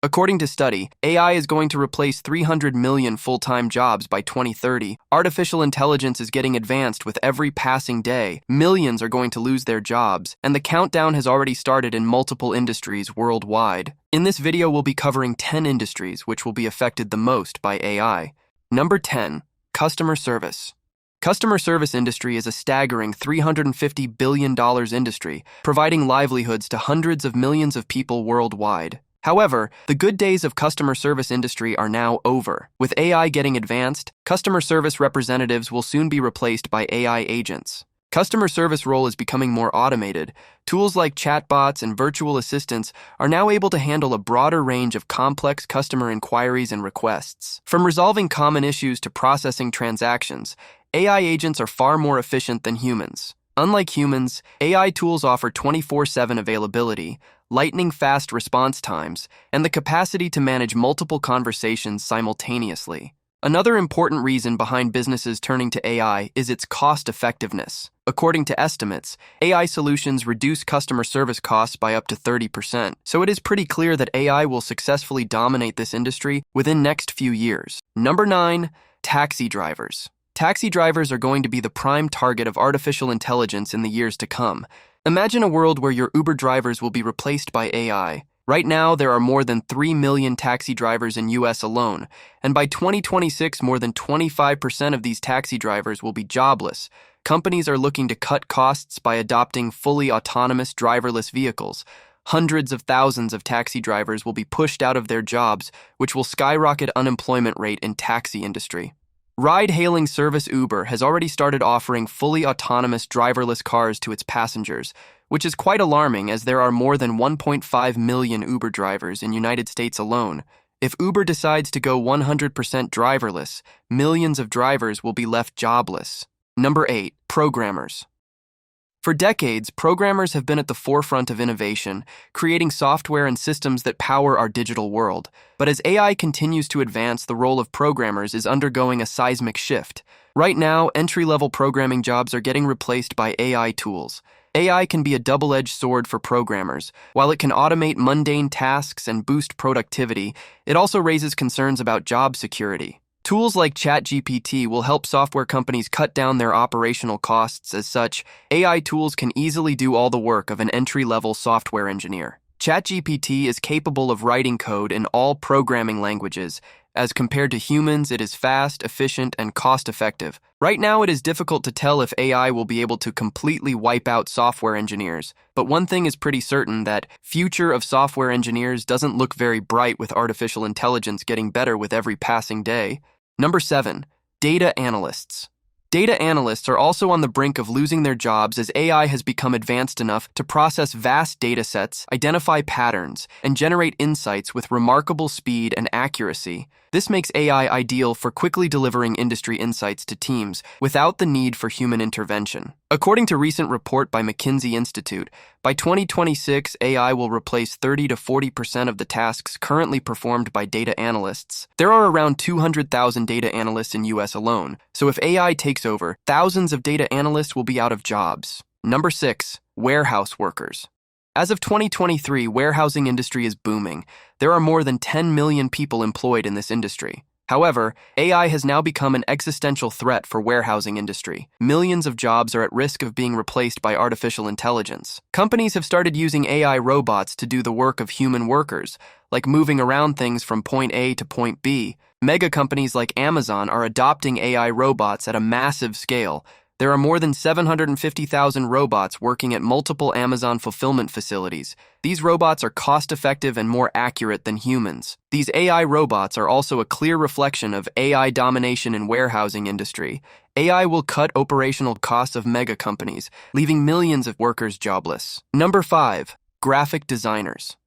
According to study, AI is going to replace 300 million full-time jobs by 2030. Artificial intelligence is getting advanced with every passing day. Millions are going to lose their jobs, and the countdown has already started in multiple industries worldwide. In this video, we'll be covering 10 industries which will be affected the most by AI. Number 10. Customer service. Customer service industry is a staggering $350 billion industry, providing livelihoods to hundreds of millions of people worldwide. However, the good days of customer service industry are now over. With AI getting advanced, customer service representatives will soon be replaced by AI agents. Customer service role is becoming more automated. Tools like chatbots and virtual assistants are now able to handle a broader range of complex customer inquiries and requests. From resolving common issues to processing transactions, AI agents are far more efficient than humans. Unlike humans, AI tools offer 24/7 availability, lightning-fast response times, and the capacity to manage multiple conversations simultaneously. Another important reason behind businesses turning to AI is its cost-effectiveness. According to estimates, AI solutions reduce customer service costs by up to 30%, so it is pretty clear that AI will successfully dominate this industry within next few years. Number 9. Taxi drivers. Taxi drivers are going to be the prime target of artificial intelligence in the years to come. Imagine a world where your Uber drivers will be replaced by AI. Right now, there are more than 3 million taxi drivers in US alone, and by 2026, more than 25% of these taxi drivers will be jobless. Companies are looking to cut costs by adopting fully autonomous driverless vehicles. Hundreds of thousands of taxi drivers will be pushed out of their jobs, which will skyrocket unemployment rate in taxi industry. Ride-hailing service Uber has already started offering fully autonomous driverless cars to its passengers, which is quite alarming as there are more than 1.5 million Uber drivers in the United States alone. If Uber decides to go 100% driverless, millions of drivers will be left jobless. Number 8. Programmers. For decades, programmers have been at the forefront of innovation, creating software and systems that power our digital world. But as AI continues to advance, the role of programmers is undergoing a seismic shift. Right now, entry-level programming jobs are getting replaced by AI tools. AI can be a double-edged sword for programmers. While it can automate mundane tasks and boost productivity, it also raises concerns about job security. Tools like ChatGPT will help software companies cut down their operational costs. As such, AI tools can easily do all the work of an entry-level software engineer. ChatGPT is capable of writing code in all programming languages. As compared to humans, it is fast, efficient, and cost-effective. Right now, it is difficult to tell if AI will be able to completely wipe out software engineers. But one thing is pretty certain, that future of software engineers doesn't look very bright with artificial intelligence getting better with every passing day. Number 7. Data analysts. Data analysts are also on the brink of losing their jobs as AI has become advanced enough to process vast data sets, identify patterns, and generate insights with remarkable speed and accuracy. This makes AI ideal for quickly delivering industry insights to teams without the need for human intervention. According to a recent report by McKinsey Institute, by 2026, AI will replace 30 to 40% of the tasks currently performed by data analysts. There are around 200,000 data analysts in US alone, so if AI takes over, thousands of data analysts will be out of jobs. Number 6. Warehouse workers. As of 2023, warehousing industry is booming. There are more than 10 million people employed in this industry. However, AI has now become an existential threat for warehousing industry. Millions of jobs are at risk of being replaced by artificial intelligence. Companies have started using AI robots to do the work of human workers, like moving around things from point A to point B. Mega companies like Amazon are adopting AI robots at a massive scale. There are more than 750,000 robots working at multiple Amazon fulfillment facilities. These robots are cost-effective and more accurate than humans. These AI robots are also a clear reflection of AI domination in warehousing industry. AI will cut operational costs of mega companies, leaving millions of workers jobless. Number 5. Graphic designers.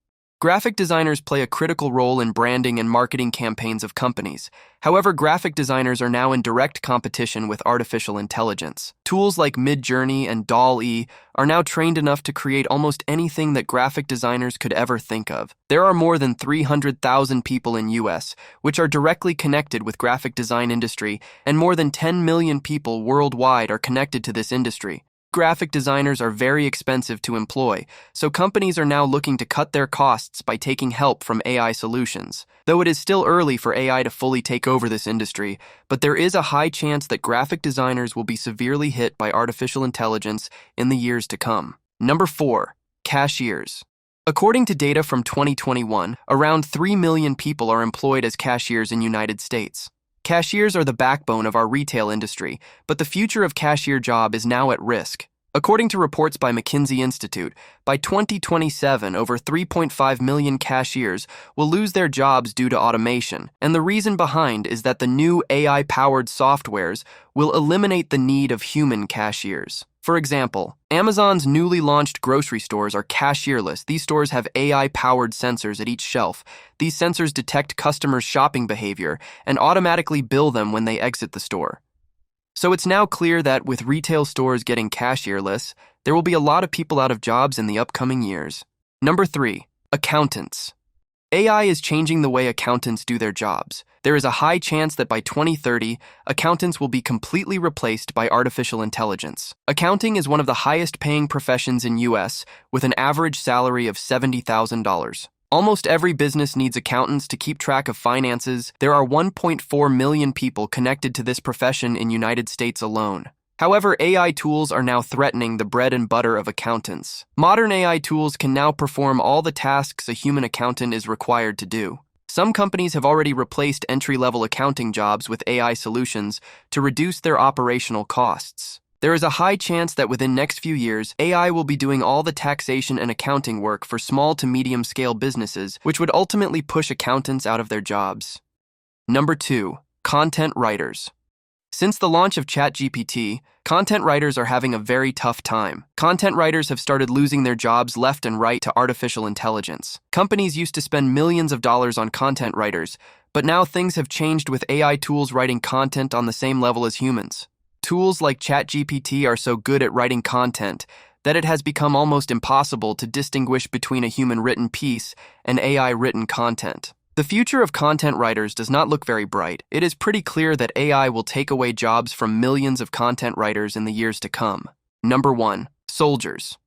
Graphic designers play a critical role in branding and marketing campaigns of companies. However, graphic designers are now in direct competition with artificial intelligence. Tools like Midjourney and DALL-E are now trained enough to create almost anything that graphic designers could ever think of. There are more than 300,000 people in US, which are directly connected with graphic design industry, and more than 10 million people worldwide are connected to this industry. Graphic designers are very expensive to employ, so companies are now looking to cut their costs by taking help from AI solutions. Though it is still early for AI to fully take over this industry, but there is a high chance that graphic designers will be severely hit by artificial intelligence in the years to come. Number 4. Cashiers. According to data from 2021, around 3 million people are employed as cashiers in the United States. Cashiers are the backbone of our retail industry, but the future of cashier job is now at risk. According to reports by McKinsey Institute, by 2027, over 3.5 million cashiers will lose their jobs due to automation, and the reason behind is that the new AI-powered softwares will eliminate the need of human cashiers. For example, Amazon's newly launched grocery stores are cashierless. These stores have AI-powered sensors at each shelf. These sensors detect customers' shopping behavior and automatically bill them when they exit the store. So it's now clear that with retail stores getting cashierless, there will be a lot of people out of jobs in the upcoming years. Number 3. Accountants. AI is changing the way accountants do their jobs. There is a high chance that by 2030, accountants will be completely replaced by artificial intelligence. Accounting is one of the highest-paying professions in US, with an average salary of $70,000. Almost every business needs accountants to keep track of finances. There are 1.4 million people connected to this profession in the United States alone. However, AI tools are now threatening the bread and butter of accountants. Modern AI tools can now perform all the tasks a human accountant is required to do. Some companies have already replaced entry-level accounting jobs with AI solutions to reduce their operational costs. There is a high chance that within next few years, AI will be doing all the taxation and accounting work for small to medium-scale businesses, which would ultimately push accountants out of their jobs. Number 2. Content writers. Since the launch of ChatGPT, content writers are having a very tough time. Content writers have started losing their jobs left and right to artificial intelligence. Companies used to spend millions of dollars on content writers, but now things have changed with AI tools writing content on the same level as humans. Tools like ChatGPT are so good at writing content that it has become almost impossible to distinguish between a human-written piece and AI-written content. The future of content writers does not look very bright. It is pretty clear that AI will take away jobs from millions of content writers in the years to come. Number 1. Soldiers.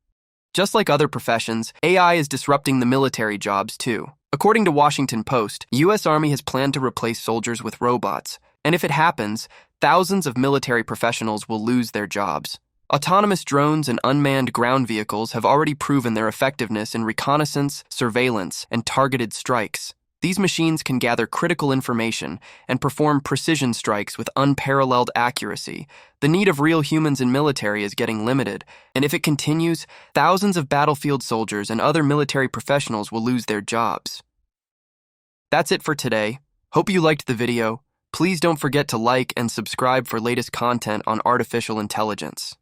Just like other professions, AI is disrupting the military jobs too. According to Washington Post, U.S. Army has planned to replace soldiers with robots, and if it happens, thousands of military professionals will lose their jobs. Autonomous drones and unmanned ground vehicles have already proven their effectiveness in reconnaissance, surveillance, and targeted strikes. These machines can gather critical information and perform precision strikes with unparalleled accuracy. The need of real humans in military is getting limited, and if it continues, thousands of battlefield soldiers and other military professionals will lose their jobs. That's it for today. Hope you liked the video. Please don't forget to like and subscribe for latest content on artificial intelligence.